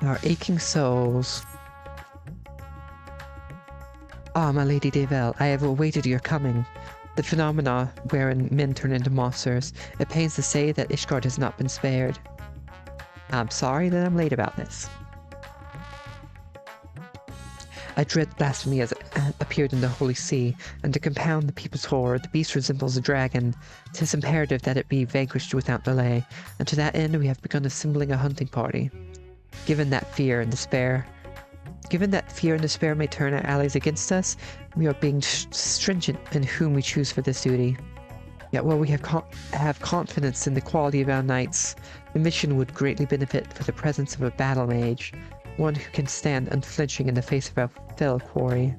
Our aching souls. Ah, my Lady Devel, I have awaited your coming. The phenomena wherein men turn into monsters. It pains to say that Ishgard has not been spared. I'm sorry that I'm late about this. I dread blasphemy as it appeared in the Holy See, and to compound the people's horror, the beast resembles a dragon. 'Tis imperative that it be vanquished without delay, and to that end we have begun assembling a hunting party. Given that fear and despair may turn our allies against us, we are being stringent in whom we choose for this duty. Yet while we have confidence in the quality of our knights, the mission would greatly benefit for the presence of a battle mage, one who can stand unflinching in the face of our fell quarry.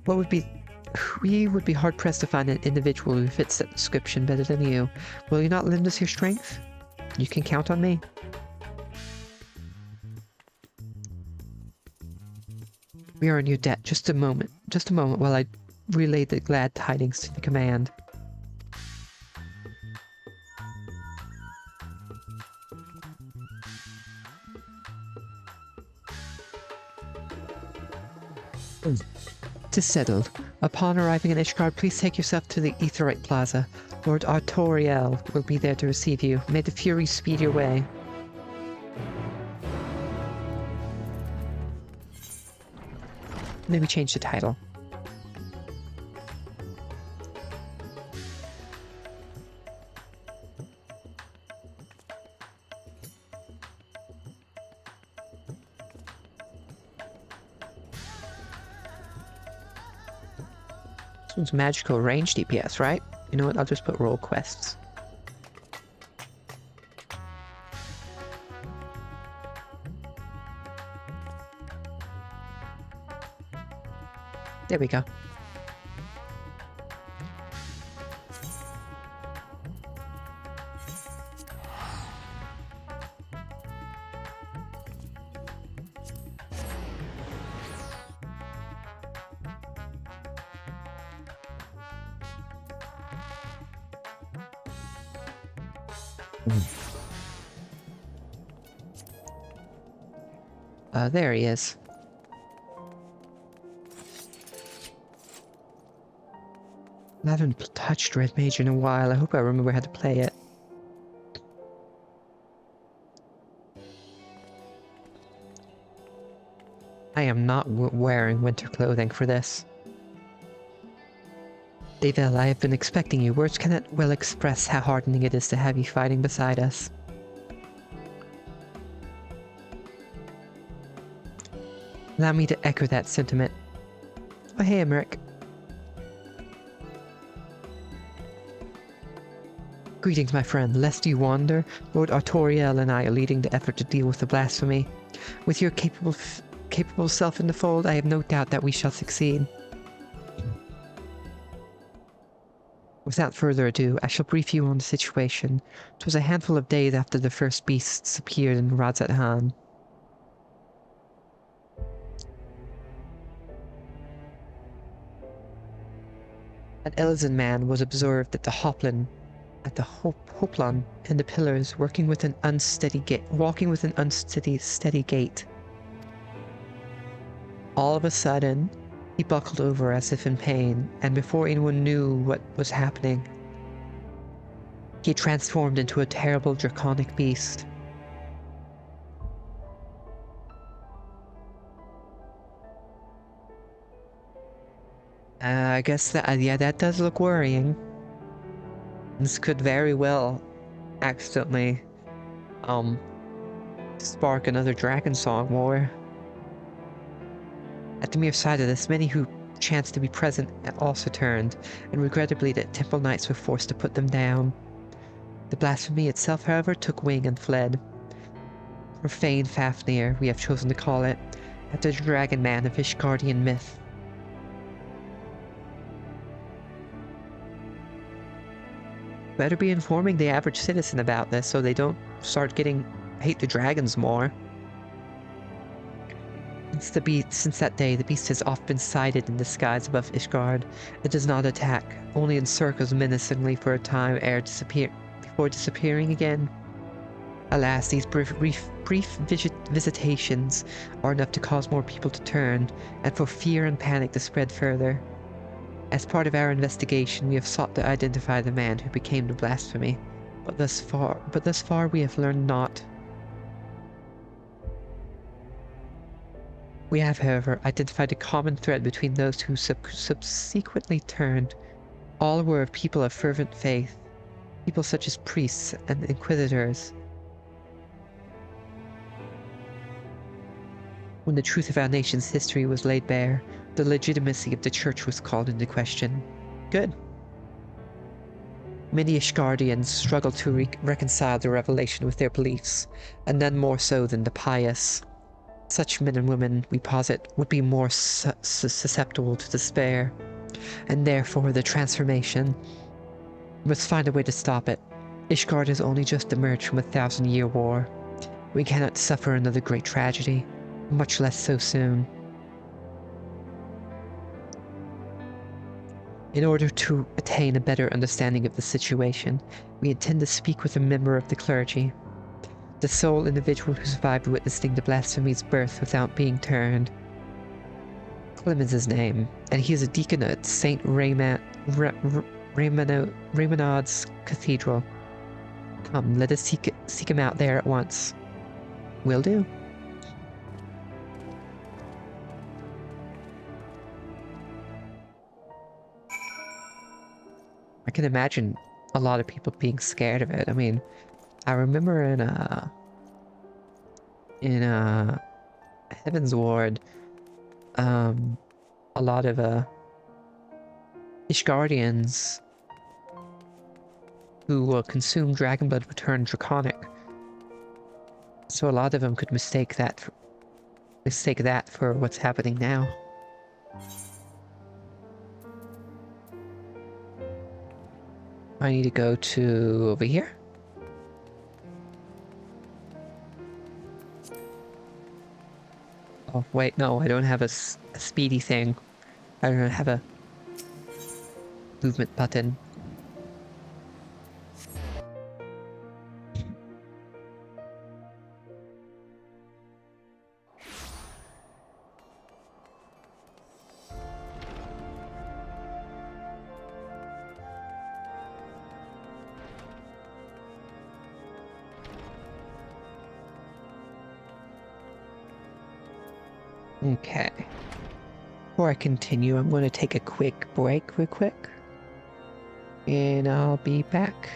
We would be hard-pressed to find an individual who fits that description better than you. Will you not lend us your strength? You can count on me. We are in your debt. Just a moment while I relay the glad tidings to the command. Tis settled. Upon arriving in Ishgard, please take yourself to the Aetheryte Plaza. Lord Artoriel will be there to receive you. May the Furies speed your way. Maybe change the title. This one's magical range DPS, right? You know what? I'll just put roll quests. There we go. There he is. I haven't touched Red Mage in a while. I hope I remember how to play it. I am not wearing winter clothing for this. Devel, I have been expecting you. Words cannot well express how heartening it is to have you fighting beside us. Allow me to echo that sentiment. Oh, hey, Emmerich. Greetings, my friend. Lest you wander, Lord Artoriel and I are leading the effort to deal with the blasphemy. With your capable self in the fold, I have no doubt that we shall succeed. Without further ado, I shall brief you on the situation. 'Twas a handful of days after the first beasts appeared in Radzat-Han. An Elzen man was observed at the Hoplon, and the pillars, walking with an unsteady gait. All of a sudden, he buckled over as if in pain, and before anyone knew what was happening, he transformed into a terrible draconic beast. I guess that, yeah, that does look worrying. This could very well accidentally, spark another Dragon Song war. At the mere sight of this, many who chanced to be present also turned, and regrettably the Temple Knights were forced to put them down. The blasphemy itself, however, took wing and fled. Profane Fafnir, we have chosen to call it, after the Dragon Man of Ishgardian myth. Better be informing the average citizen about this so they don't start hate the dragons more. Since that day, the beast has oft been sighted in the skies above Ishgard. It does not attack, only encircles menacingly for a time before disappearing again. Alas, these brief visitations are enough to cause more people to turn, and for fear and panic to spread further. As part of our investigation, we have sought to identify the man who became the blasphemy, but thus far we have learned naught. We have, however, identified a common thread between those who subsequently turned. All were of people of fervent faith, people such as priests and inquisitors. When the truth of our nation's history was laid bare, the legitimacy of the church was called into question. Good. Many Ishgardians struggled to reconcile the revelation with their beliefs, and none more so than the pious. Such men and women, we posit, would be more susceptible to despair, and therefore the transformation. We must find a way to stop it. Ishgard has only just emerged from a 1,000-year war. We cannot suffer another great tragedy, much less so soon. In order to attain a better understanding of the situation, we intend to speak with a member of the clergy, the sole individual who survived witnessing the blasphemy's birth without being turned. Clem is his name, and he is a deacon at St. Raymonad's Cathedral. Come, let us seek him out there at once. Will do. I can imagine a lot of people being scared of it. I mean, I remember in Heaven's Ward, a lot of Ishgardians who consumed dragon blood would turn draconic. So a lot of them could mistake that for what's happening now. I need to go to over here. Oh, wait, no, I don't have a speedy thing. I don't have a movement button. Okay. Before I continue, I'm going to take a quick break real quick. And I'll be back.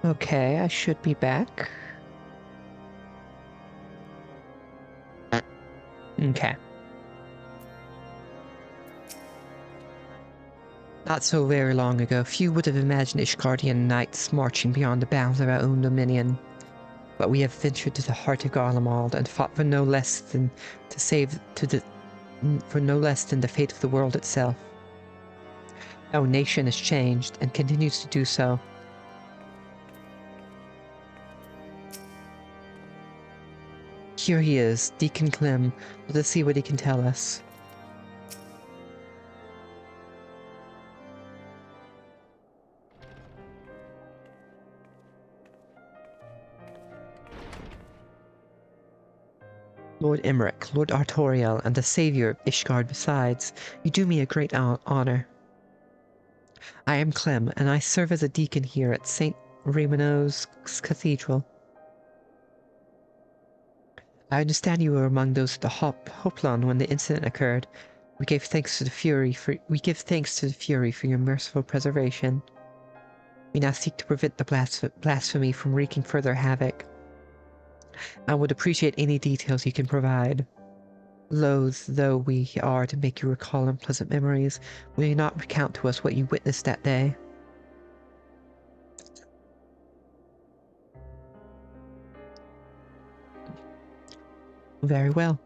Okay, I should be back. Okay. Not so very long ago, few would have imagined Ishgardian knights marching beyond the bounds of our own dominion. but we have ventured to the heart of Garlemald and fought for no less than for no less than the fate of the world itself. Our nation has changed and continues to do so. Here he is, Deacon Clem. Let us see what he can tell us. Lord Emmerich, Lord Artoriel, and the Saviour of Ishgard besides, you do me a great honour. I am Clem, and I serve as a deacon here at St. Raymond's Cathedral. I understand you were among those at the Hoplon when the incident occurred. We give thanks to the Fury for your merciful preservation. We now seek to prevent the blasphemy from wreaking further havoc. I would appreciate any details you can provide. Loath though we are to make you recall unpleasant memories, will you not recount to us what you witnessed that day? Very well.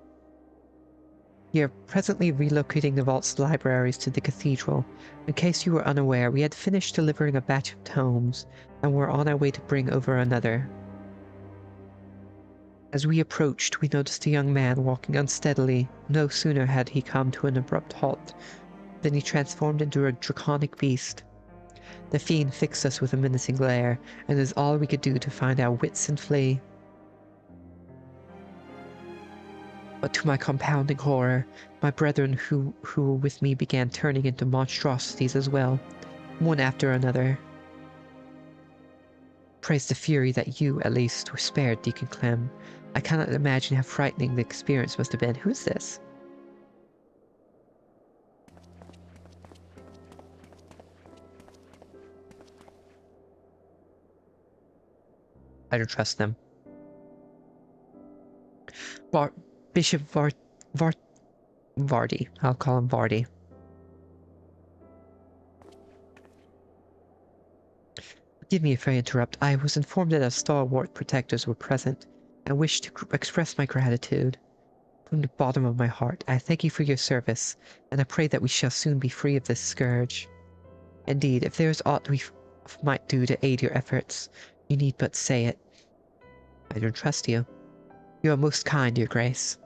We are presently relocating the vault's libraries to the cathedral. In case you were unaware, we had finished delivering a batch of tomes, and were on our way to bring over another. As we approached, we noticed a young man walking unsteadily. No sooner had he come to an abrupt halt than he transformed into a draconic beast. The fiend fixed us with a menacing glare, and it is all we could do to find our wits and flee. But to my compounding horror, my brethren who were with me began turning into monstrosities as well, one after another. Praise the Fury that you, at least, were spared, Deacon Clem. I cannot imagine how frightening the experience must have been. Who is this? I don't trust them. Bishop Vardy. I'll call him Vardy. Forgive me if I interrupt. I was informed that our stalwart protectors were present, and wish to express my gratitude. From the bottom of my heart, I thank you for your service, and I pray that we shall soon be free of this scourge. Indeed, if there is aught we might do to aid your efforts, you need but say it. I don't trust you. You are most kind, Your Grace.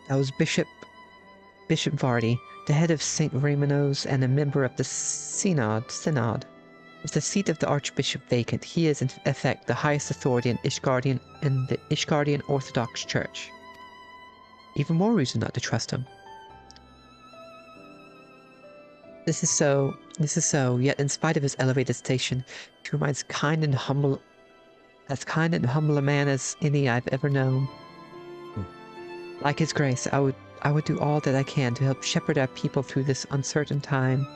That was Bishop Vardy, the head of St. Raymond's and a member of the Synod. With the seat of the Archbishop vacant, he is in effect the highest authority in the Ishgardian Orthodox Church. Even more reason not to trust him. This is so, yet in spite of his elevated station, he remains as kind and humble a man as any I've ever known. Like His Grace, I would do all that I can to help shepherd our people through this uncertain time.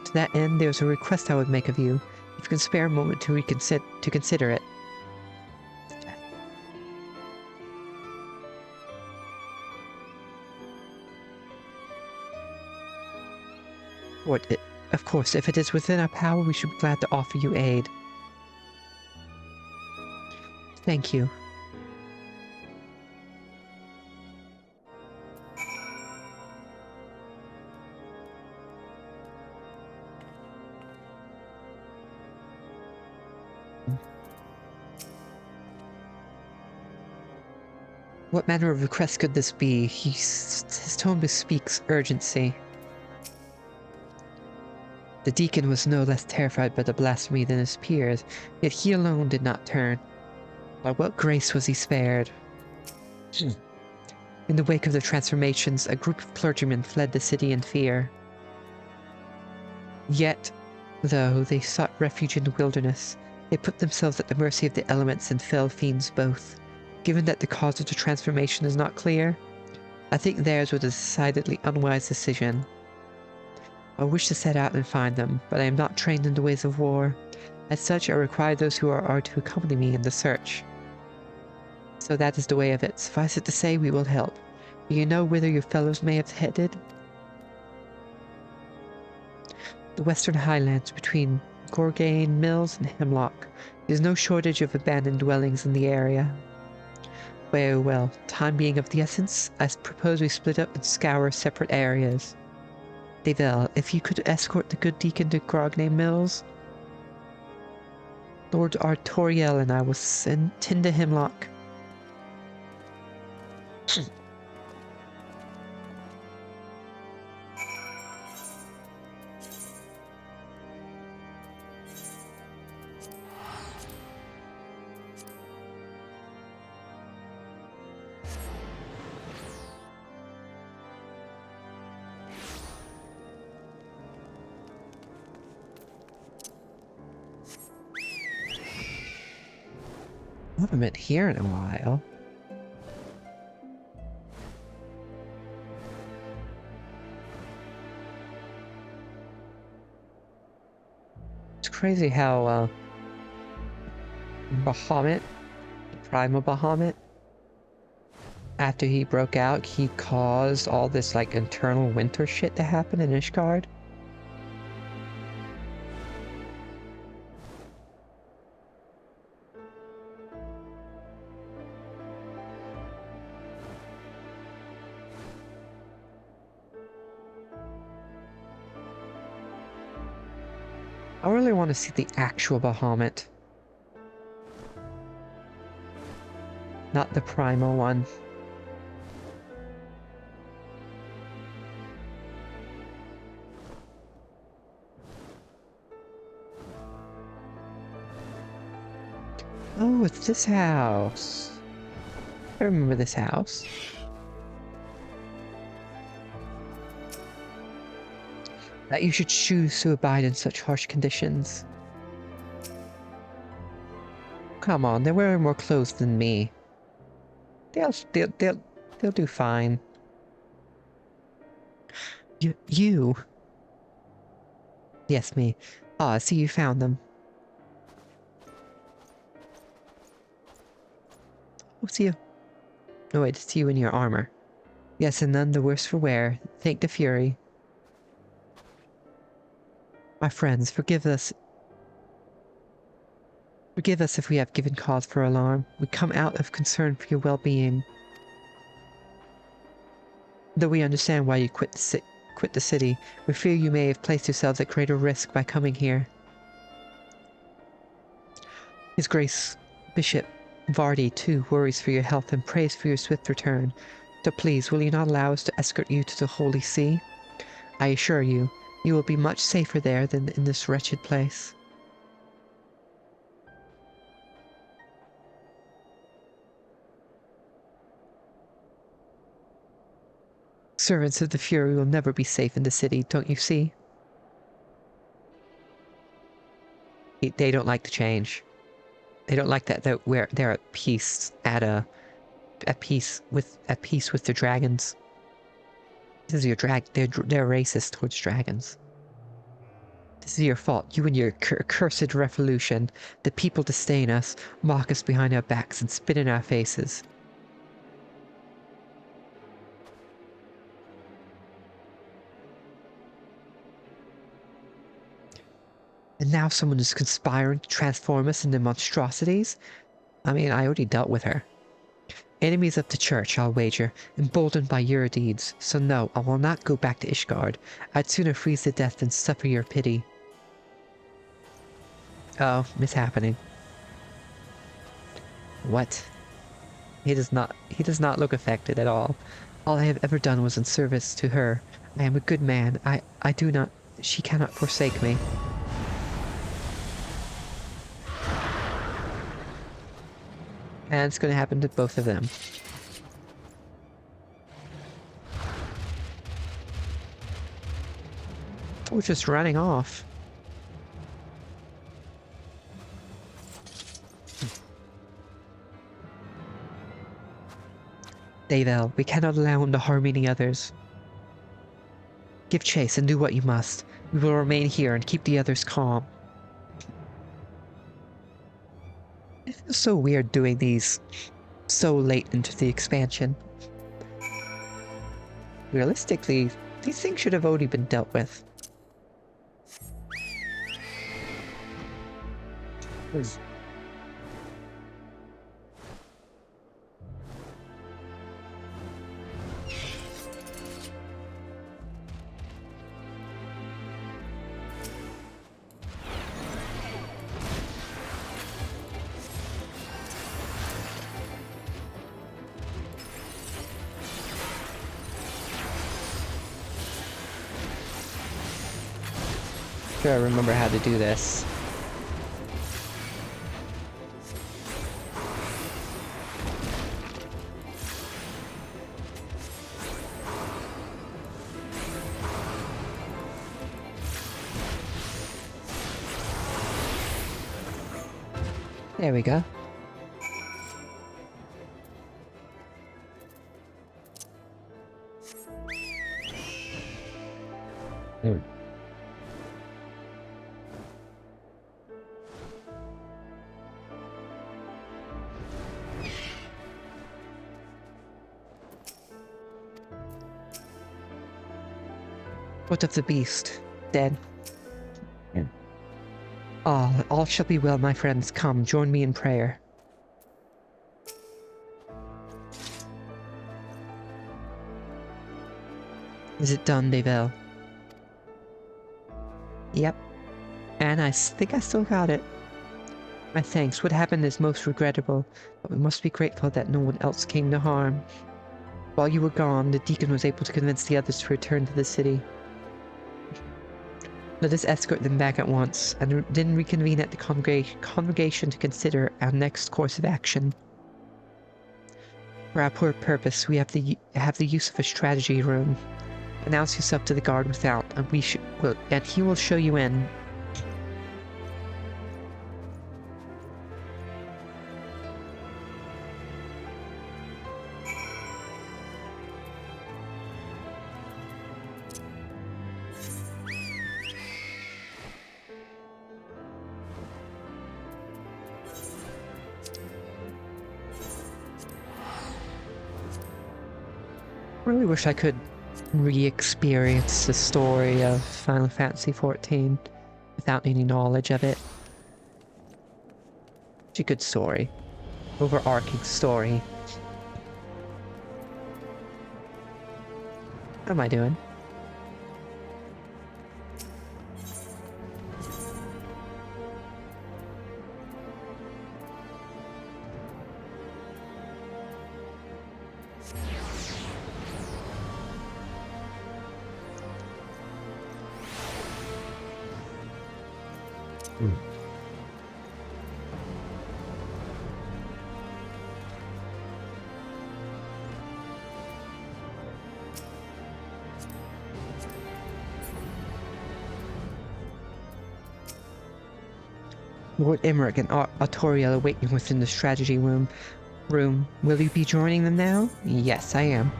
To that end, there's a request I would make of you, if you can spare a moment to consider it. Of course, if it is within our power, we should be glad to offer you aid. Thank you. What manner of request could this be? His tone bespeaks urgency. The deacon was no less terrified by the blasphemy than his peers, yet he alone did not turn. By what grace was he spared? In the wake of the transformations, a group of clergymen fled the city in fear. Yet, though they sought refuge in the wilderness, they put themselves at the mercy of the elements and fell fiends both. Given that the cause of the transformation is not clear, I think theirs was a decidedly unwise decision. I wish to set out and find them, but I am not trained in the ways of war. As such, I require those who are to accompany me in the search. So that is the way of it. Suffice it to say, we will help. Do you know whither your fellows may have headed? The western highlands between Gorgane Mills and Hemlock. There's no shortage of abandoned dwellings in the area. Very well, time being of the essence, I propose we split up and scour separate areas. Devel, if you could escort the good deacon to Grognay Mills, Lord Artoriel and I will send to Hemlock. I haven't been here in a while. It's crazy how Bahamut, Primal Bahamut, after he broke out, he caused all this like internal winter shit to happen in Ishgard. I really want to see the actual Bahamut. Not the primal one. Oh, it's this house. I remember this house. That you should choose to abide in such harsh conditions. Come on, they're wearing more clothes than me. They'll do fine. You? Yes, me. Ah, I see you found them. Oh, it's you. No, wait, it's you in your armor. Yes, and none the worse for wear. Thank the Fury. My friends, forgive us. Forgive us if we have given cause for alarm. We come out of concern for your well-being. Though we understand why you quit the city, we fear you may have placed yourselves at greater risk by coming here. His Grace Bishop Vardy, too, worries for your health and prays for your swift return. So please, will you not allow us to escort you to the Holy See? I assure you, you will be much safer there than in this wretched place. Servants of the Fury will never be safe in the city, don't you see? They don't like to change. They don't like that they're at peace at peace with their dragons. This is your they're racist towards dragons. This is your fault. You and your cursed revolution. The people disdain us, mock us behind our backs, and spit in our faces. And now someone is conspiring to transform us into monstrosities? I mean, I already dealt with her. Enemies of the church, I'll wager, emboldened by your deeds. So no, I will not go back to Ishgard. I'd sooner freeze to death than suffer your pity. Oh, mishappening. What? He does not look affected at all. All I have ever done was in service to her. I am a good man. I do not... She cannot forsake me. And it's going to happen to both of them. We're just running off. Davel, we cannot allow him to harm any others. Give chase and do what you must. We will remain here and keep the others calm. It feels so weird doing these so late into the expansion. Realistically, these things should have already been dealt with. Sure, I remember how to do this. There we go. What of the beast? Dead? Yeah. Ah, all shall be well, my friends. Come, join me in prayer. Is it done, Devel? Yep. And I think I still got it. My thanks. What happened is most regrettable, but we must be grateful that no one else came to harm. While you were gone, the deacon was able to convince the others to return to the city. Let us escort them back at once, and then reconvene at the congregation to consider our next course of action. For our poor purpose, we have the use of a strategy room. Announce yourself to the guard without, and and he will show you in. Really wish I could re-experience the story of Final Fantasy XIV without any knowledge of it. It's a good story. Overarching story. How am I doing? Lord Emmerich and Artoriel await you within the strategy room. Will you be joining them now? Yes, I am.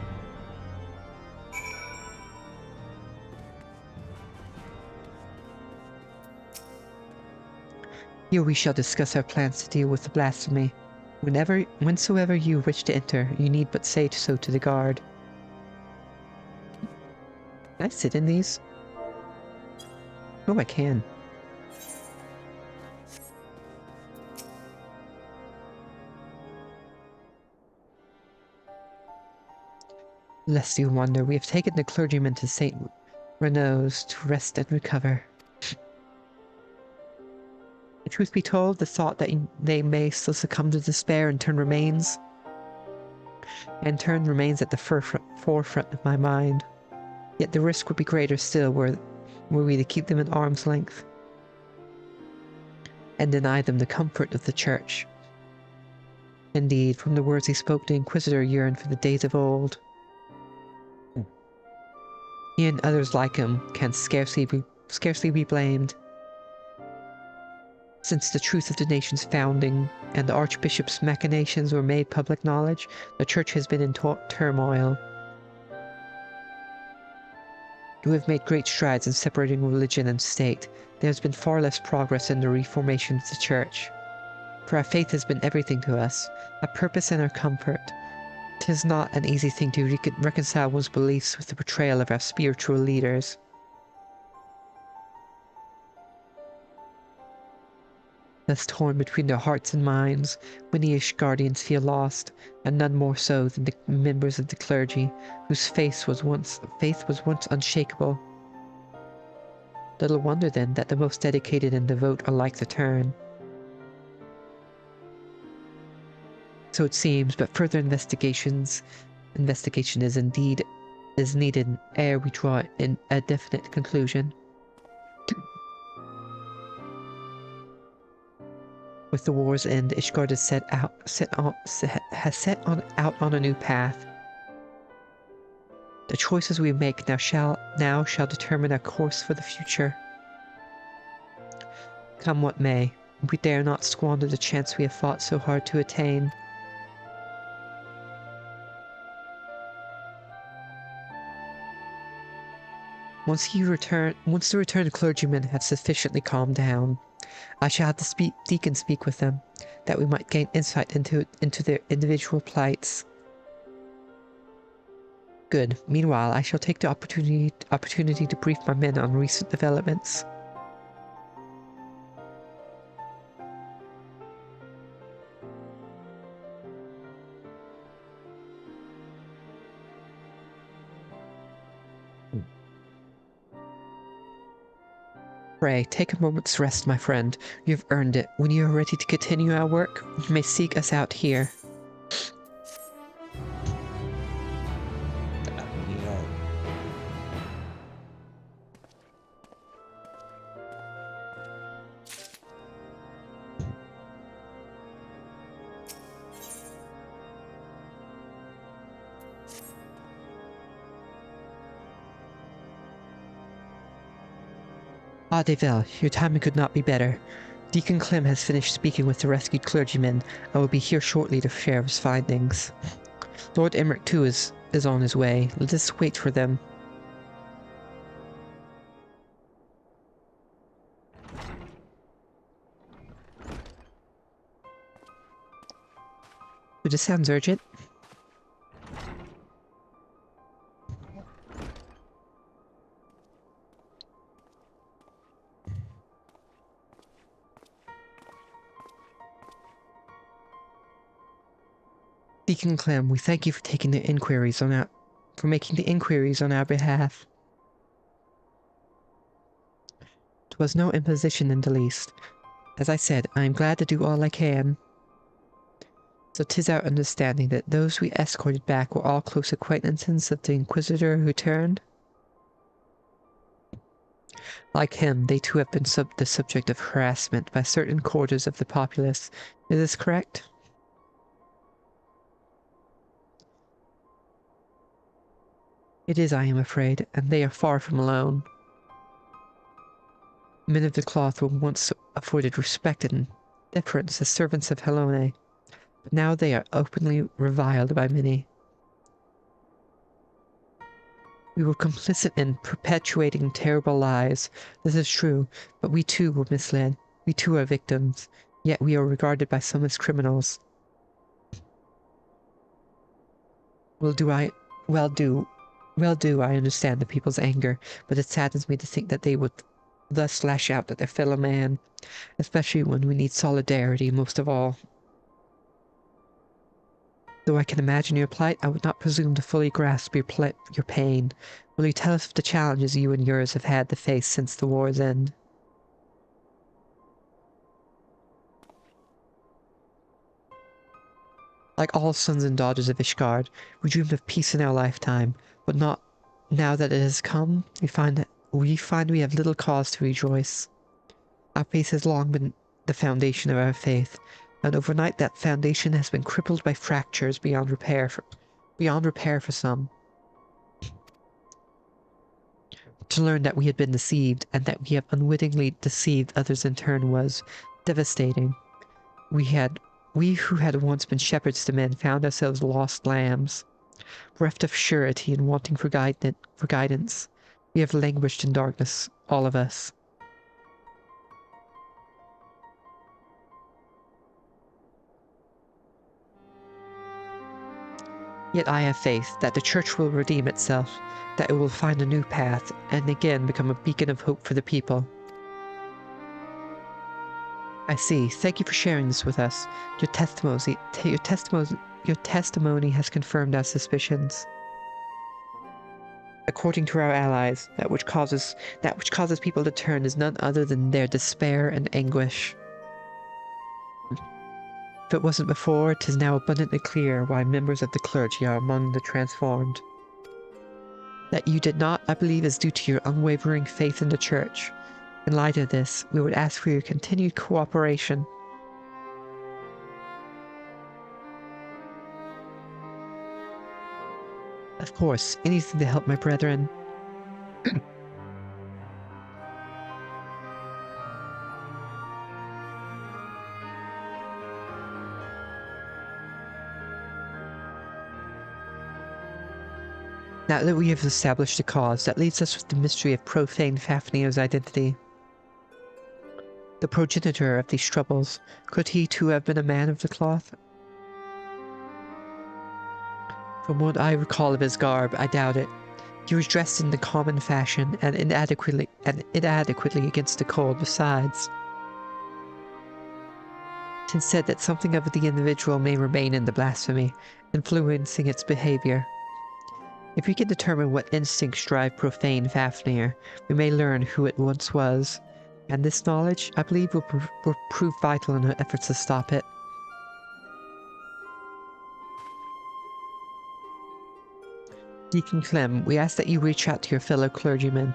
Here we shall discuss our plans to deal with the blasphemy. Whensoever you wish to enter, you need but say so to the guard. Can I sit in these? Oh, I can. Lest you wonder, we have taken the clergyman to St. Renaud's to rest and recover. The truth be told, the thought that they may still succumb to despair and turn remains at the forefront of my mind. Yet the risk would be greater still were we to keep them at arm's length and deny them the comfort of the church. Indeed, from the words he spoke, the Inquisitor yearned for the days of old. He and others like him can scarcely be blamed. Since the truth of the nation's founding and the Archbishop's machinations were made public knowledge, the Church has been in turmoil. we have made great strides in separating religion and state. There has been far less progress in the reformation of the Church. For our faith has been everything to us, our purpose and our comfort. 'Tis not an easy thing to reconcile one's beliefs with the betrayal of our spiritual leaders. Thus torn between their hearts and minds, many Ishgardians feel lost, and none more so than the members of the clergy, whose faith was once unshakable. Little wonder then that the most dedicated and devout alike to turn. So it seems, but further investigation is needed ere we draw in a definite conclusion. With the war's end, Ishgard has set out on a new path. The choices we make now shall determine our course for the future. Come what may, we dare not squander the chance we have fought so hard to attain. Once the returned clergymen have sufficiently calmed down, I shall have the deacon speak with them, that we might gain insight into their individual plights. Good. Meanwhile, I shall take the opportunity to brief my men on recent developments. Pray, take a moment's rest, my friend. You have earned it. When you are ready to continue our work, you may seek us out here. Ah, Devel, your timing could not be better. Deacon Clem has finished speaking with the rescued clergyman and will be here shortly to share his findings. Lord Emmerich, too, is on his way. Let us wait for them. This sounds urgent. Deacon Clem, we thank you for making the inquiries on our behalf. 'Twas no imposition in the least. As I said, I am glad to do all I can. So 'tis our understanding that those we escorted back were all close acquaintances of the Inquisitor who turned? Like him, they too have been the subject of harassment by certain quarters of the populace. Is this correct? It is, I am afraid, and they are far from alone. Men of the cloth were once afforded respect and deference as servants of Helone, but now they are openly reviled by many. We were complicit in perpetuating terrible lies, this is true, but we too were misled. We too are victims, yet we are regarded by some as criminals. Well do, I understand the people's anger, but it saddens me to think that they would thus lash out at their fellow man, especially when we need solidarity most of all. Though I can imagine your plight, I would not presume to fully grasp your pain. Will you tell us of the challenges you and yours have had to face since the war's end? Like all sons and daughters of Ishgard, we dreamed of peace in our lifetime, but not now that it has come. We find we have little cause to rejoice. Our faith has long been the foundation of our faith, and overnight that foundation has been crippled by fractures beyond repair for some. To learn that we had been deceived, and that we have unwittingly deceived others in turn, was devastating. We who had once been shepherds to men found ourselves lost lambs, bereft of surety and wanting for guidance. We have languished in darkness, all of us. Yet I have faith that the church will redeem itself, that it will find a new path, and again become a beacon of hope for the people. I see. Thank you for sharing this with us. Your testimony has confirmed our suspicions. According to our allies, that which causes people to turn is none other than their despair and anguish. If it wasn't before, 'tis now abundantly clear why members of the clergy are among the transformed. That you did not, I believe, is due to your unwavering faith in the church. In light of this, we would ask for your continued cooperation. Of course, anything to help my brethren. Now that we have established the cause, that leaves us with the mystery of profane Fafnir's identity. The progenitor of these troubles, could he too have been a man of the cloth? From what I recall of his garb, I doubt it. He was dressed in the common fashion, and inadequately against the cold besides. 'Tis said that something of the individual may remain in the blasphemy, influencing its behavior. If we can determine what instincts drive profane Fafnir, we may learn who it once was, and this knowledge, I believe, will prove vital in our efforts to stop it. Deacon Clem, we ask that you reach out to your fellow clergymen.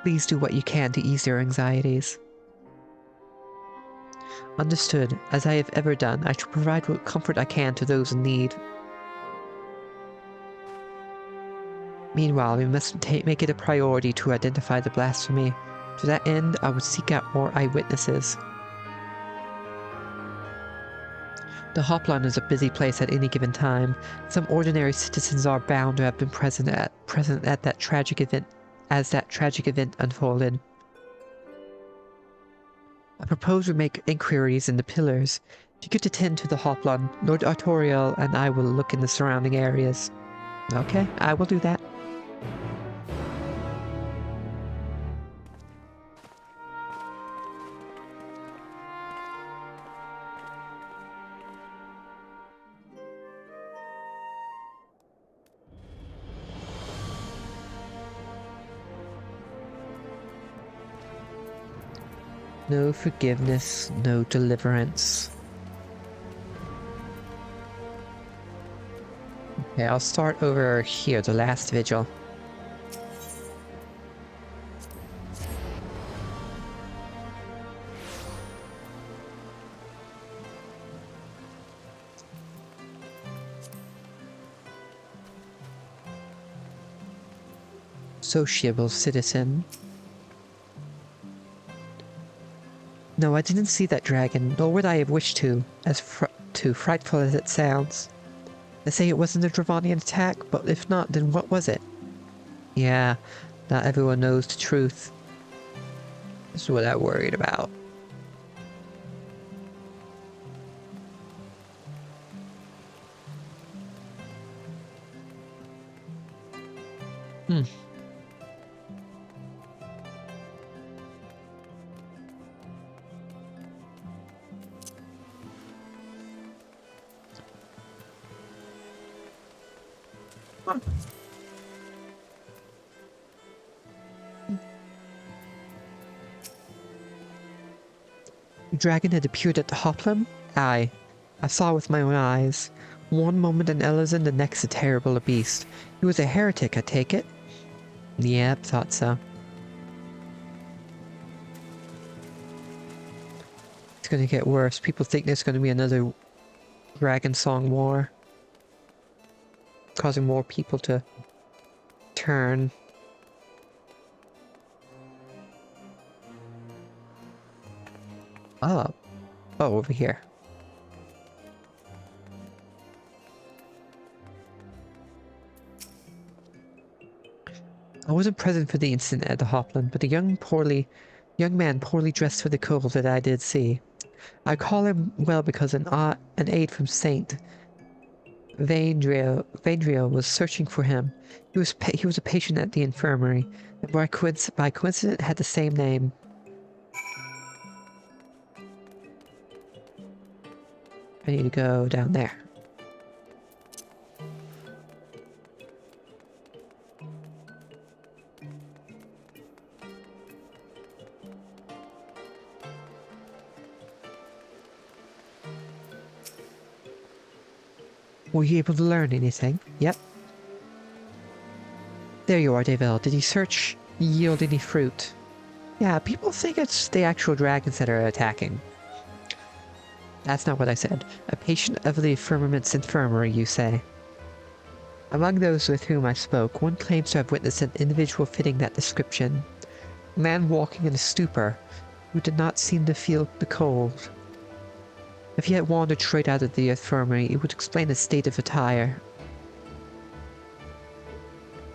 Please do what you can to ease their anxieties. Understood. As I have ever done, I shall provide what comfort I can to those in need. Meanwhile, we must make it a priority to identify the blasphemy. To that end, I would seek out more eyewitnesses. The Hoplon is a busy place at any given time. Some ordinary citizens are bound to have been present at that tragic event, as that tragic event unfolded. I propose we make inquiries in the pillars. If you could attend to the Hoplon, Lord Artorial and I will look in the surrounding areas. Okay, I will do that. No forgiveness, no deliverance. Okay, I'll start over here, the last vigil. Sociable citizen. No, I didn't see that dragon, nor would I have wished to, as too frightful as it sounds. They say it wasn't a Dravanian attack, but if not, then what was it? Yeah, not everyone knows the truth. This is what I'm worried about. The dragon had appeared at the Hoplon? Aye, I saw with my own eyes. One moment an Elizin, the next a terrible beast. He was a heretic, I take it? Yep, thought so. It's gonna get worse. People think there's gonna be another Dragon Song War. Causing more people to turn. Oh. Oh, over here. wasn't present for the incident at the Hopland, but a young man poorly dressed for the cold that I did see. I call him well because an aide from Saint Vandrio was searching for him. He was a patient at the infirmary, and by coincidence had the same name. I need to go down there. Were you able to learn anything? Yep. There you are, Devil. Did your search yield any fruit? Yeah, people think it's the actual dragons that are attacking. That's not what I said. A patient of the Firmament's infirmary, you say. Among those with whom I spoke, one claims to have witnessed an individual fitting that description. A man walking in a stupor, who did not seem to feel the cold. If he had wandered straight out of the infirmary, it would explain his state of attire.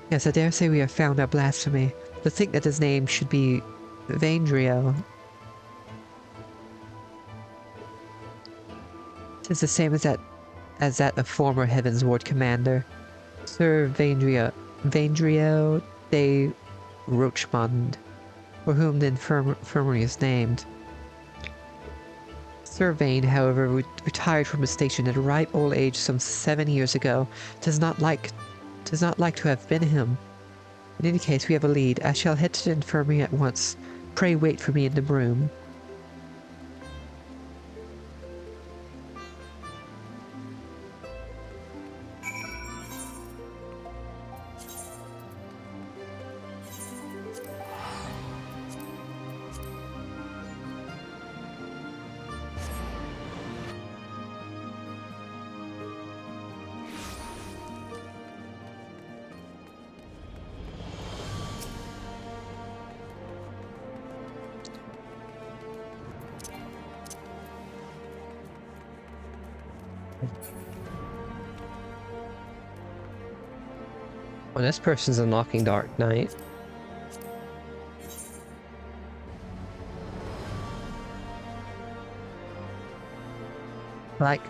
Yes, I dare say we have found our blasphemy. To think that his name should be Vandrio. It's the same as that of former Heaven's Ward Commander, Sir Vandrio de Rochmond, for whom the infirmary is named. Sir Vane, however, retired from his station at a ripe old age some 7 years ago, does not like to have been him. In any case, we have a lead. I shall head to the infirmary at once. Pray wait for me in the room. Well, this person's unlocking Dark Knight. Like...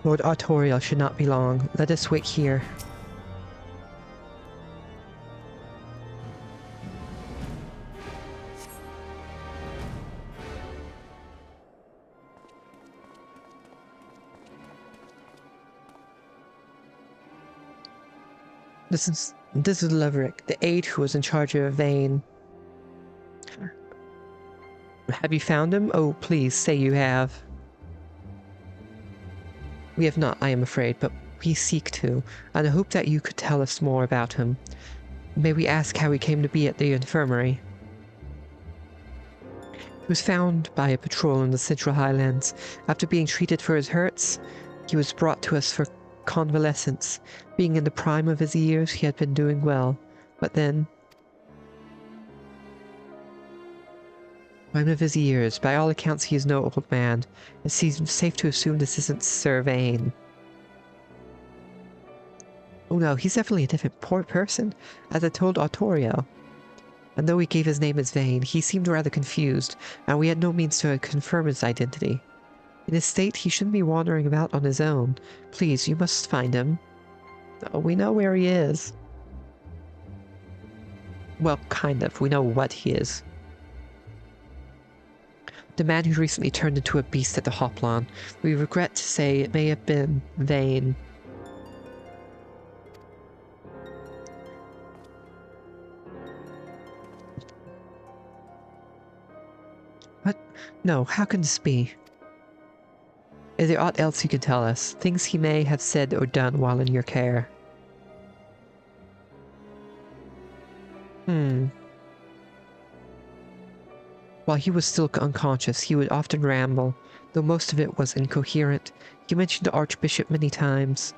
Lord Artorial should not be long. Let us wait here. This is Leverick, the aide who was in charge of Vane. Have you found him? Oh, please, say you have. We have not, I am afraid, but we seek to, and I hope that you could tell us more about him. May we ask how he came to be at the infirmary? He was found by a patrol in the Central Highlands. After being treated for his hurts, he was brought to us for convalescence. Being in the prime of his years, he had been doing well, but then... Prime of his years. By all accounts, he is no old man. It seems safe to assume this isn't Sir Vane. Oh no, he's definitely a different person, as I told Artorio. And though he gave his name as Vane, he seemed rather confused, and we had no means to confirm his identity. In his state, he shouldn't be wandering about on his own. Please, you must find him. Oh, we know where he is. Well, kind of. We know what he is. The man who recently turned into a beast at the Hoplon. We regret to say it may have been Vane. What? No, how can this be? Is there aught else you can tell us? Things he may have said or done while in your care? While he was still unconscious, he would often ramble, though most of it was incoherent. He mentioned the Archbishop many times.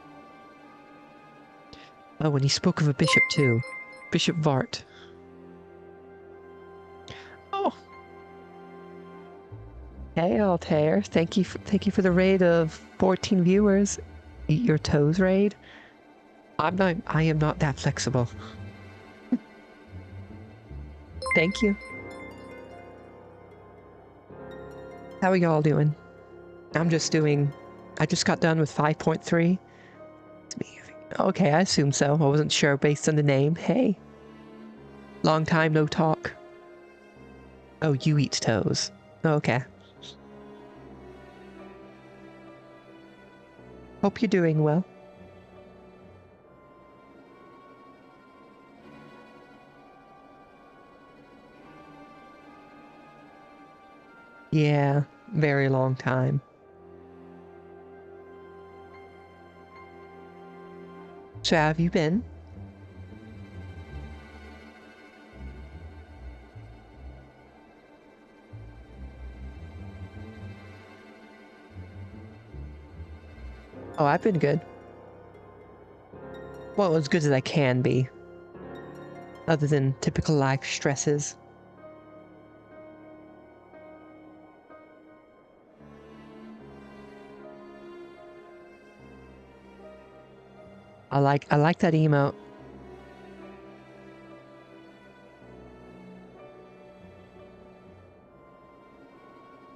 Oh, and he spoke of a bishop too. Bishop Vart. Oh. Hey, Altair. Thank you for the raid of 14 viewers. Eat your toes raid. I am not that flexible. Thank you. How are y'all doing? I just got done with 5.3. Okay, I assume so. I wasn't sure based on the name. Hey. Long time no talk. Oh, you eat toes. Okay. Hope you're doing well. Yeah, very long time. So how have you been? Oh, I've been good. Well, as good as I can be. Other than typical life stresses. I like that emote.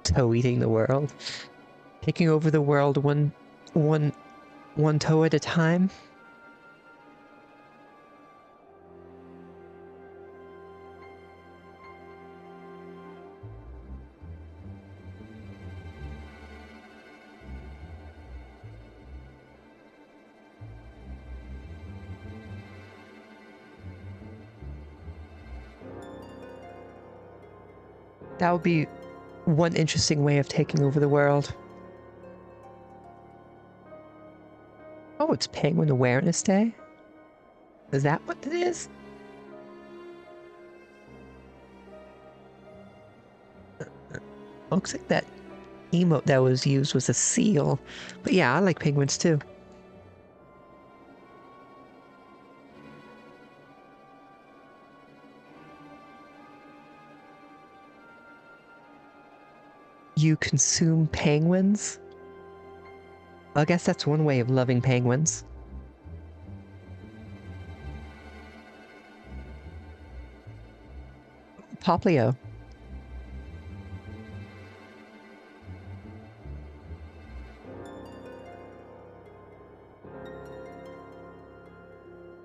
Toe eating the world. Taking over the world one toe at a time. That would be one interesting way of taking over the world. Oh, it's Penguin Awareness Day? Is that what it is? Looks like that emote that was used was a seal. But yeah, I like penguins too. You consume penguins? I guess that's one way of loving penguins. Poplio.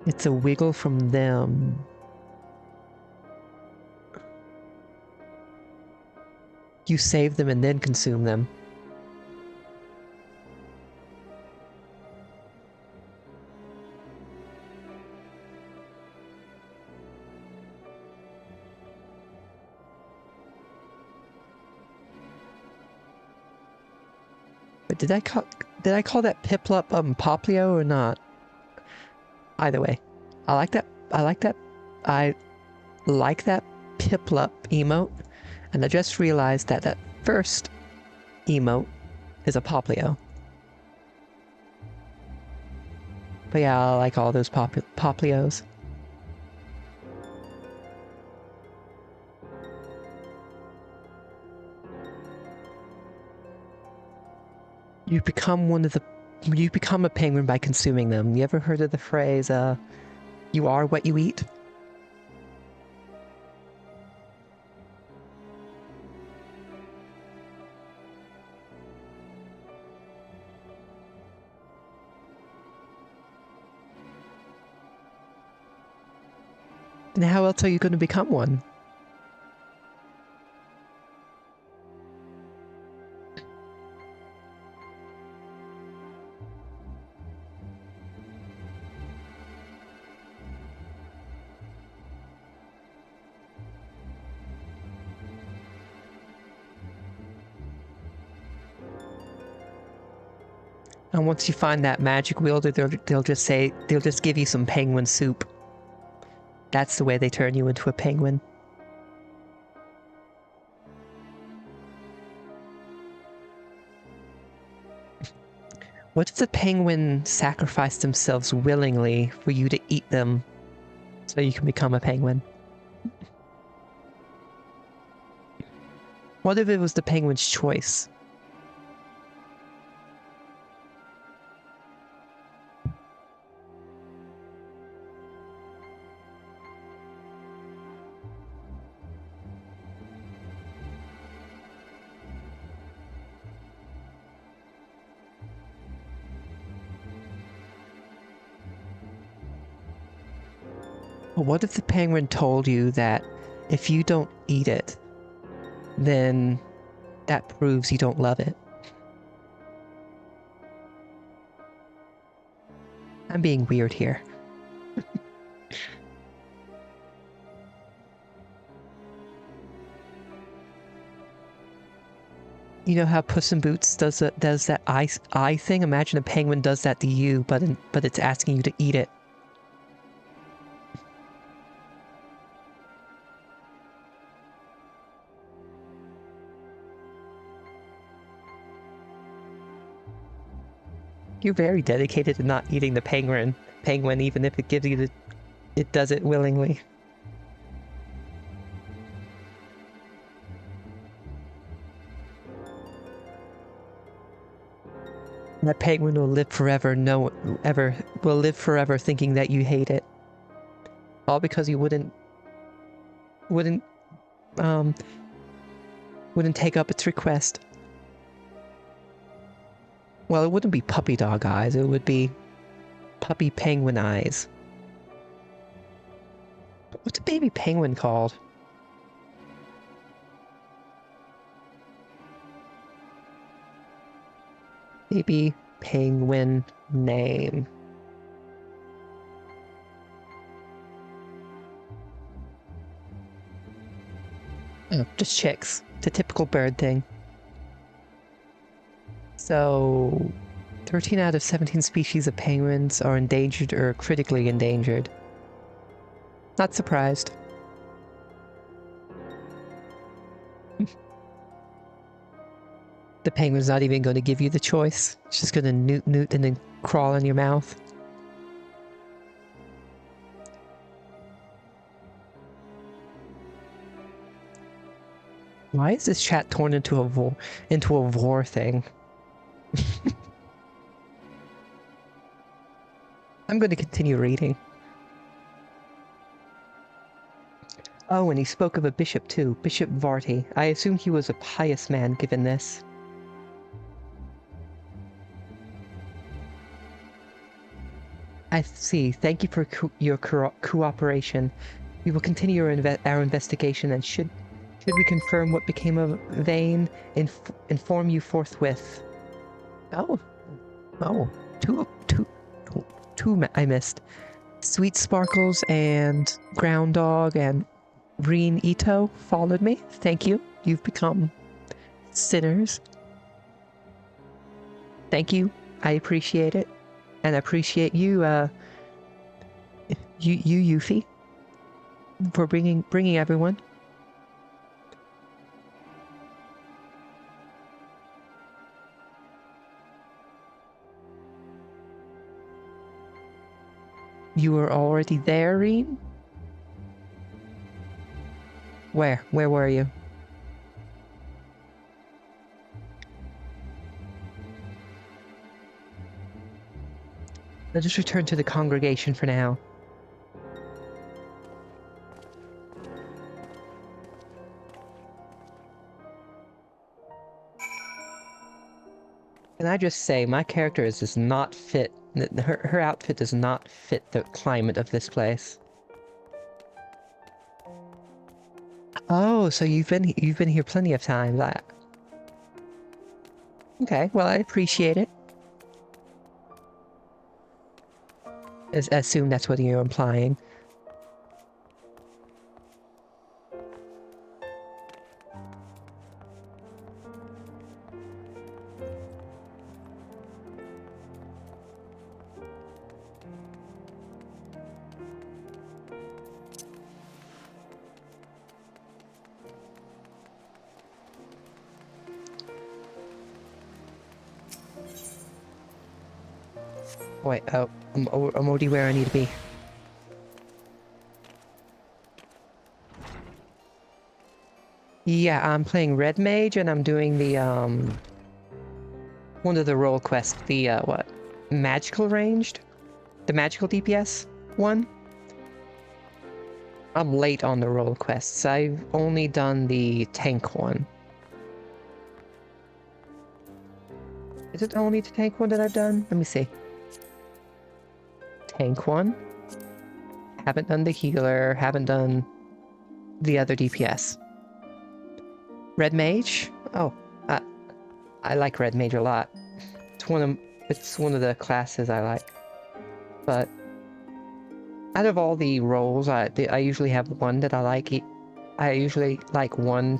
It's a wiggle from them. You save them and then consume them. But did I call that Piplup Poplio or not? Either way, I like that Piplup emote, and I just realized that that first emote is a Poplio. But yeah, I like all those Poplios. You become a penguin by consuming them. You ever heard of the phrase, you are what you eat? And how else are you going to become one? And once you find that magic wheel, they'll just give you some penguin soup. That's the way they turn you into a penguin. What if the penguin sacrificed themselves willingly for you to eat them so you can become a penguin? What if it was the penguin's choice? What if the penguin told you that if you don't eat it, then that proves you don't love it? I'm being weird here. You know how Puss in Boots does that eye thing? Imagine a penguin does that to you, but it's asking you to eat it. You're very dedicated to not eating the penguin, even if it gives you it does it willingly. That penguin will live forever, will live forever thinking that you hate it. All because you wouldn't take up its request. Well, it wouldn't be puppy dog eyes, it would be puppy penguin eyes. What's a baby penguin called? Baby penguin name. Oh, just chicks. It's a typical bird thing. So, 13 out of 17 species of penguins are endangered or critically endangered. Not surprised. The penguin's not even going to give you the choice. It's just going to newt and then crawl in your mouth. Why is this chat torn into a vor thing? I'm going to continue reading. Oh, and he spoke of a bishop too, Bishop Varty. I assume he was a pious man given this. I see. Thank you for your cooperation. We will continue our investigation, and should we confirm what became of Vane, inform you forthwith. Oh, two I missed. Sweet Sparkles and Ground Dog and Reen Ito followed me. Thank you. You've become sinners. Thank you. I appreciate it. And I appreciate you, Yuffie, for bringing everyone. You were already there, Reen? Where were you? Let us return to the congregation for now. Can I just say, my character does not fit. Her outfit does not fit the climate of this place. Oh, so you've been here plenty of times. Okay, well, I appreciate it. I assume that's what you're implying. Wait, oh, I'm already where I need to be. Yeah, I'm playing Red Mage and I'm doing the, one of the role quests, the, what? Magical ranged? The magical DPS one? I'm late on the role quests. I've only done the tank one. Is it only the tank one that I've done? Let me see. Tank one. Haven't done the healer, haven't done the other DPS. Red Mage? Oh, I like Red Mage a lot. It's one of the classes I like. But out of all the roles, I usually have one that I like. I usually like one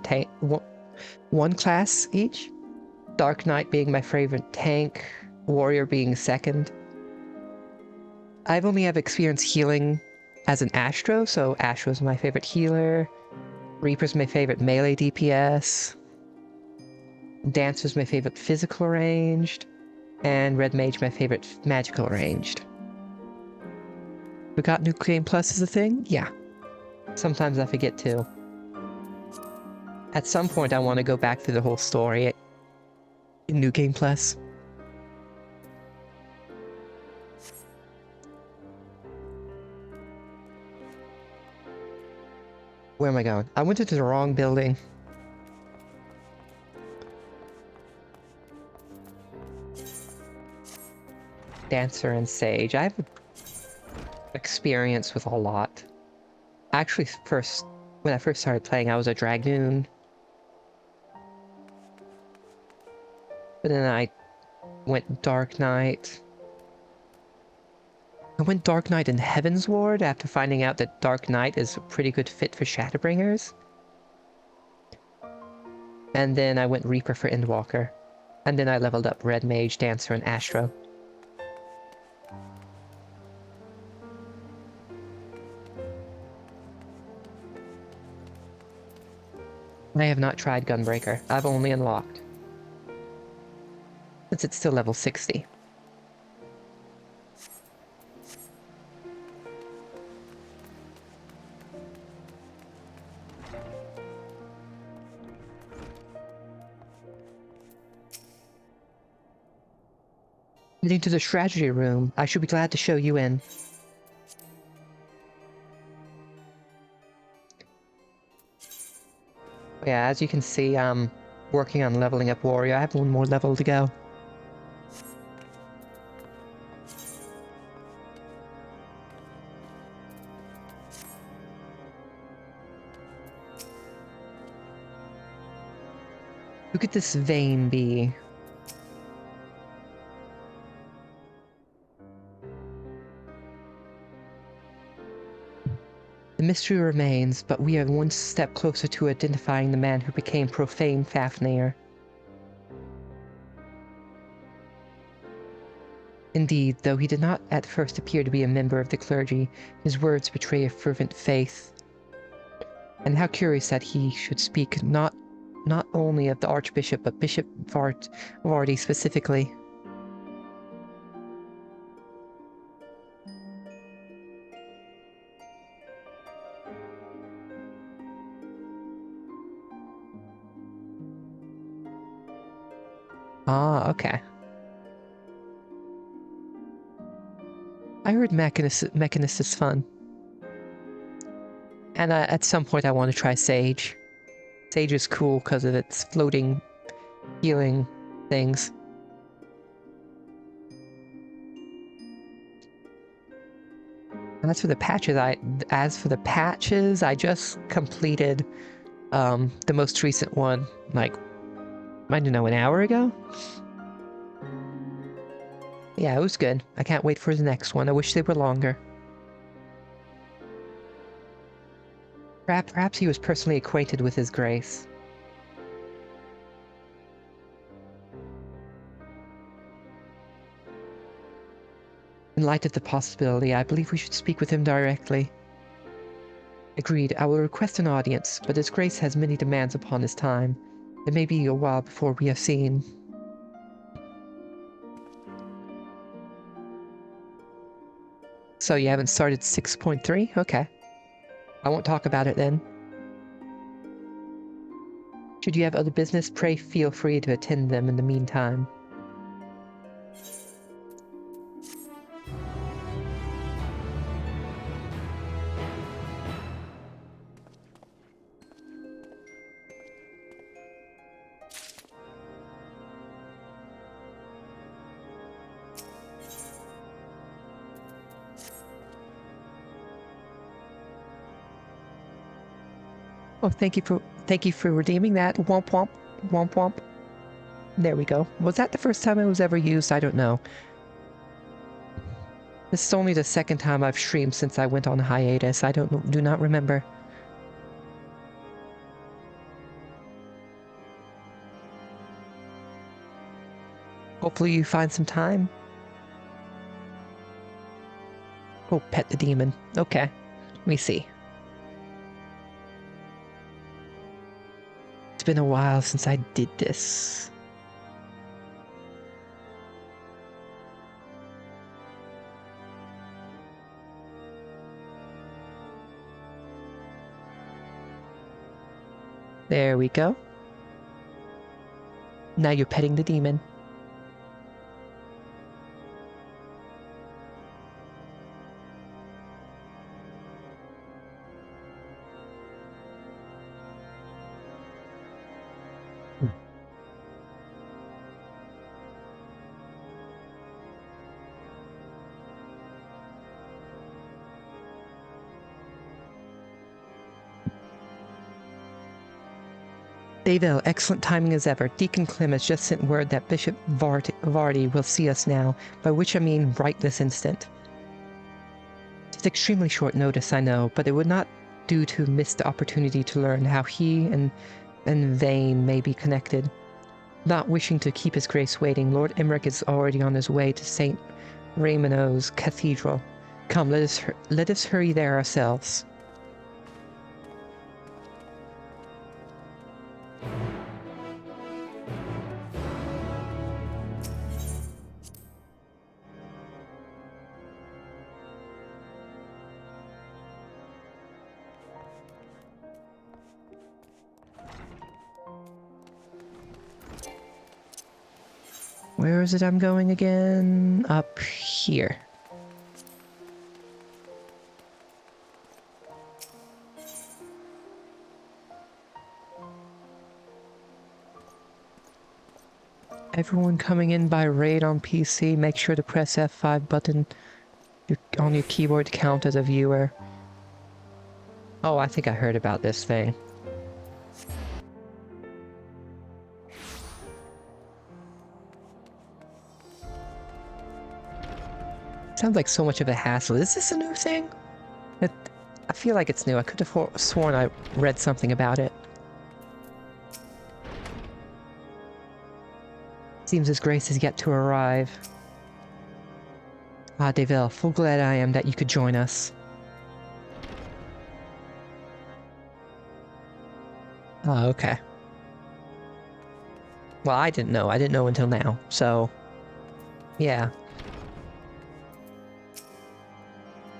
class each. Dark Knight being my favorite tank, Warrior being second. I've only have experience healing as an Astro, so Astro's my favorite healer. Reaper's my favorite melee DPS. Dancer's my favorite physical ranged. And Red Mage my favorite magical ranged. We got New Game Plus as a thing? Yeah. Sometimes I forget too. At some point I want to go back through the whole story in New Game Plus. Where am I going? I went into the wrong building. Dancer and Sage. I have experience with a lot. Actually, when I first started playing, I was a Dragoon. But then I went Dark Knight. I went Dark Knight in Heaven's Ward after finding out that Dark Knight is a pretty good fit for Shadowbringers. And then I went Reaper for Endwalker. And then I leveled up Red Mage, Dancer, and Astro. I have not tried Gunbreaker. I've only unlocked. Since it's still level 60. Heading to the strategy room. I should be glad to show you in. Yeah, as you can see, I'm working on leveling up Warrior. I have one more level to go. Who could this Vayne be? The mystery remains, but we are one step closer to identifying the man who became Profane Fafnir. Indeed, though he did not at first appear to be a member of the clergy, his words betray a fervent faith. And how curious that he should speak not only of the Archbishop, but Bishop Vardy specifically. Ah, okay. I heard Mechanist is fun. And at some point I want to try Sage. Sage is cool because of its floating healing things. As for the patches, I just completed the most recent one, like, I don't know, an hour ago? Yeah, it was good. I can't wait for the next one. I wish they were longer. Perhaps he was personally acquainted with His Grace. In light of the possibility, I believe we should speak with him directly. Agreed, I will request an audience, but His Grace has many demands upon his time. It may be a while before we are seen. So you haven't started 6.3? Okay. I won't talk about it then. Should you have other business, pray feel free to attend them in the meantime. Oh, thank you for redeeming that. Womp womp, womp womp. There we go. Was that the first time it was ever used? I don't know. This is only the second time I've streamed since I went on hiatus. I do not remember. Hopefully you find some time. Oh, pet the demon. Okay. Let me see. It's been a while since I did this. There we go. Now you're petting the demon. David, excellent timing as ever. Deacon Clem has just sent word that Bishop Vardy will see us now, by which I mean right this instant. It's extremely short notice, I know, but it would not do to miss the opportunity to learn how he and Vane may be connected. Not wishing to keep his grace waiting, Lord Emmerich is already on his way to St. Raymond's Cathedral. Come, let us hurry there ourselves. Where is it I'm going again? Up here. Everyone coming in by raid on PC, make sure to press F5 button on your keyboard to count as a viewer. Oh, I think I heard about this thing. Sounds like so much of a hassle. Is this a new thing? I feel like it's new. I could have sworn I read something about it. Seems his grace has yet to arrive. Ah, Deville, full glad I am that you could join us. Oh, okay. Well, I didn't know. I didn't know until now, so... yeah.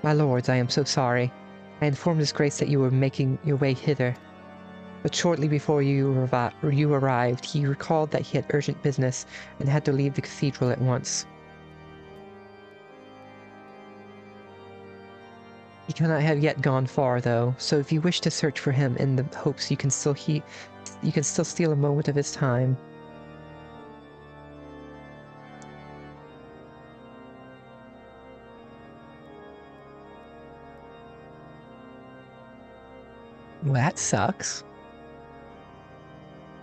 My lords, I am so sorry. I informed his grace that you were making your way hither. But shortly before you arrived, he recalled that he had urgent business and had to leave the cathedral at once. He cannot have yet gone far, though, so if you wish to search for him in the hopes you can still steal a moment of his time. Well, that sucks.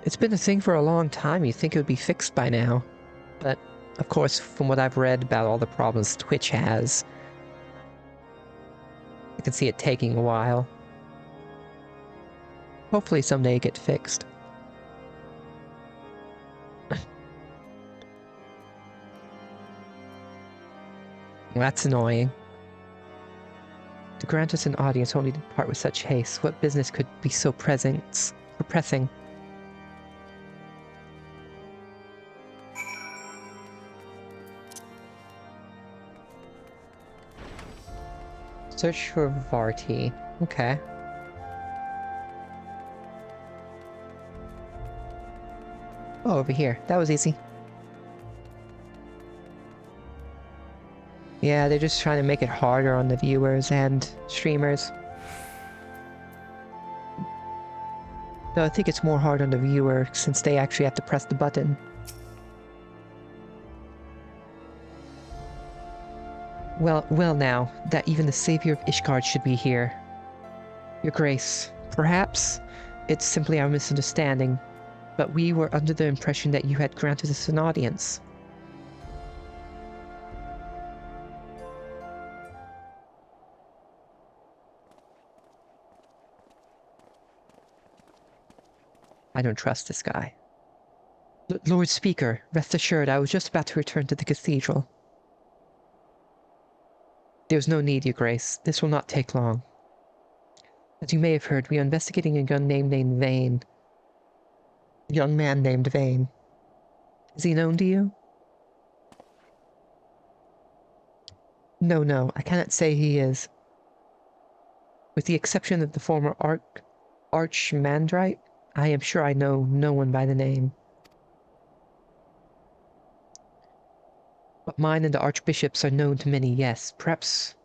It's been a thing for a long time. You'd think it would be fixed by now. But, of course, from what I've read about all the problems Twitch has, I can see it taking a while. Hopefully someday it gets fixed. That's annoying. To grant us an audience only to depart with such haste, what business could be so pressing? Search for Varti. Okay. Oh, over here. That was easy. Yeah, they're just trying to make it harder on the viewers and streamers. Though I think it's more hard on the viewer since they actually have to press the button. Well now, that even the savior of Ishgard should be here. Your Grace, perhaps it's simply our misunderstanding, but we were under the impression that you had granted us an audience. I don't trust this guy. Lord Speaker, rest assured I was just about to return to the cathedral. There's no need, Your Grace. This will not take long. As you may have heard, we are investigating a young man named Vane. A young man named Vane. Is he known to you? No, I cannot say he is. With the exception of the former Archmandrite, I am sure I know no one by the name. But mine and the Archbishop's are known to many, yes. Perhaps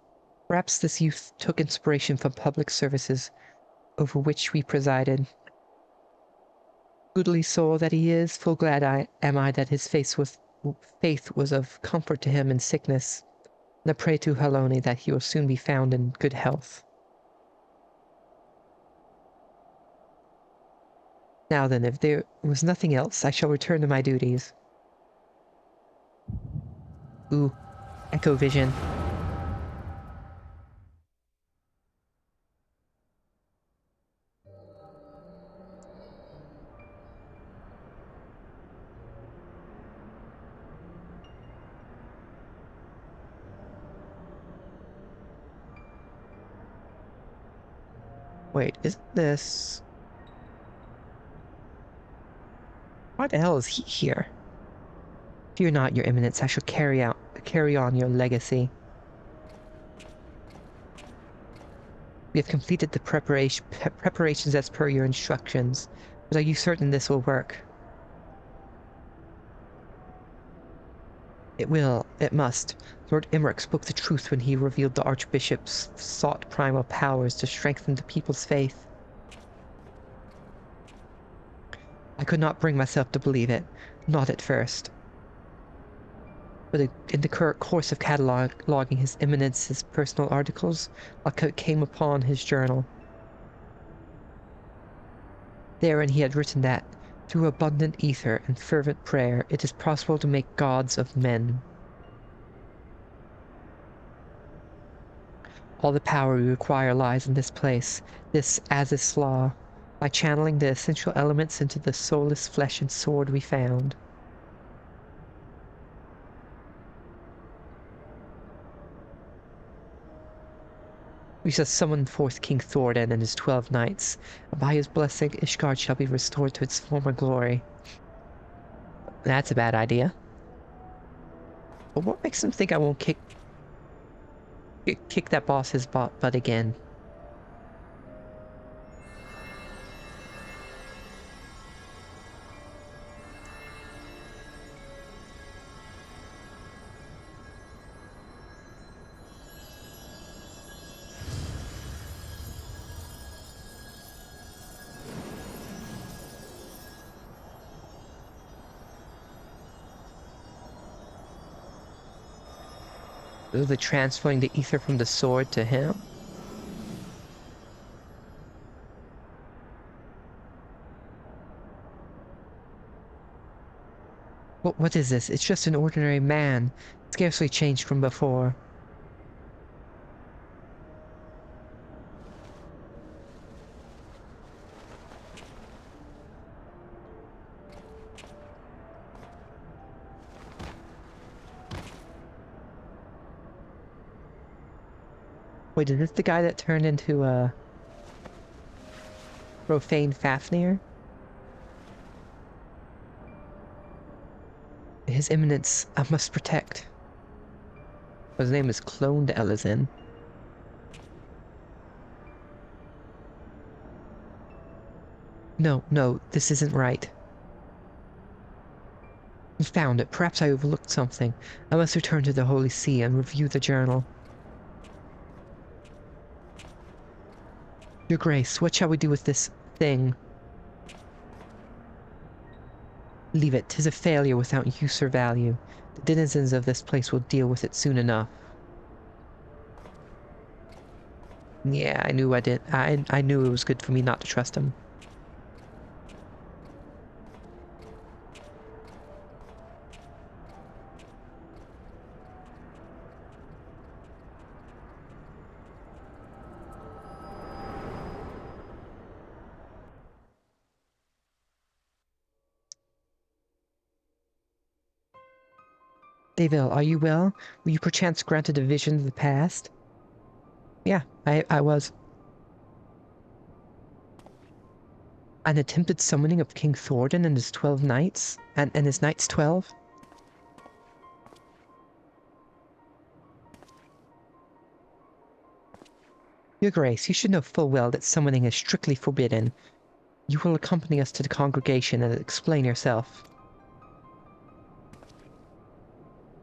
this youth took inspiration from public services over which we presided. Goodly soul that he is, full glad am I that his faith was of comfort to him in sickness, and I pray to Haloni that he will soon be found in good health. Now then, if there was nothing else, I shall return to my duties. Ooh, Echo Vision. Wait, isn't this... Why the hell is he here? Fear not, your eminence, I shall carry on your legacy. We have completed the preparations as per your instructions, but are you certain this will work? It will, it must. Lord Emmerich spoke the truth when he revealed the Archbishop's sought primal powers to strengthen the people's faith. I could not bring myself to believe it, not at first. But in the course of cataloging His Eminence's personal articles, I came upon his journal. Therein he had written that, through abundant ether and fervent prayer, it is possible to make gods of men. All the power we require lies in this place, this as is law, by channeling the essential elements into the soulless flesh and sword we found. We shall summon forth King Thordan and his 12 knights, and by his blessing Ishgard shall be restored to its former glory. That's a bad idea. But what makes him think I won't kick that boss's butt again? Are they transferring the ether from the sword to him? What is this? It's just an ordinary man, scarcely changed from before. Wait, is this the guy that turned into a profane Fafnir? His Eminence, I must protect. His name is Cloned Elizin. No, this isn't right. I found it. Perhaps I overlooked something. I must return to the Holy See and review the journal. Your Grace, what shall we do with this thing? Leave it. 'Tis a failure without use or value. The denizens of this place will deal with it soon enough. Yeah, I knew I did. I knew it was good for me not to trust him. Davil, are you well? Were you perchance granted a vision of the past? Yeah, I was. An attempted summoning of King Thordan and his 12 knights? And his knights 12? Your Grace, you should know full well that summoning is strictly forbidden. You will accompany us to the congregation and explain yourself.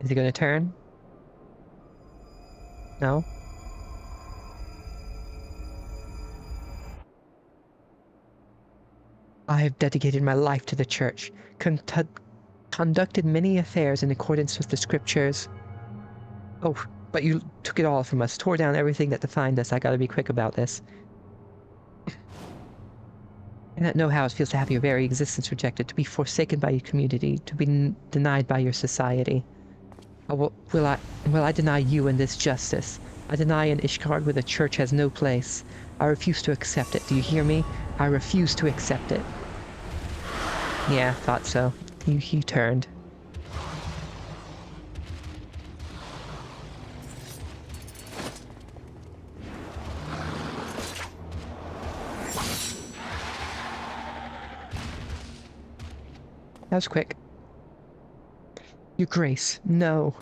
Is he going to turn? No? I have dedicated my life to the church, conducted many affairs in accordance with the scriptures. Oh, but you took it all from us, tore down everything that defined us. I gotta be quick about this. I don't know how it feels to have your very existence rejected, to be forsaken by your community, to be denied by your society. Will I deny you in this justice? I deny in Ishgard where the church has no place. I refuse to accept it. Do you hear me? I refuse to accept it. Yeah, thought so. He turned. That was quick. Your Grace, no.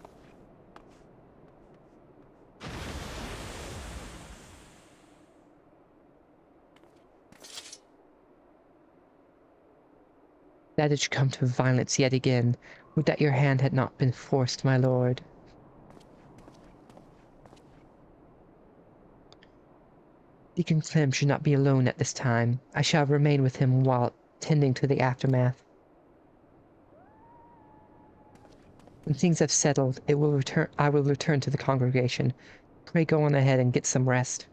That it should come to violence yet again. Would that your hand had not been forced, my lord. Deacon Clem should not be alone at this time. I shall remain with him while tending to the aftermath. When things have settled, I will return to the congregation. Pray go on ahead and get some rest.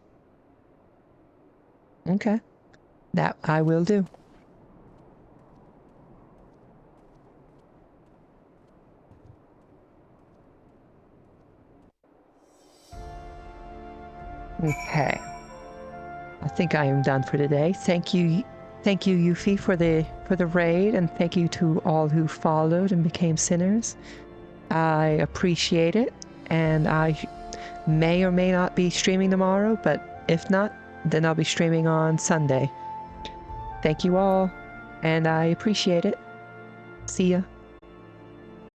Okay. That I will do. Okay. I think I am done for today. Thank you, Yuffie, for the raid, and thank you to all who followed and became sinners. I appreciate it, and I may or may not be streaming tomorrow, but if not, then I'll be streaming on Sunday. Thank you all, and I appreciate it. See ya.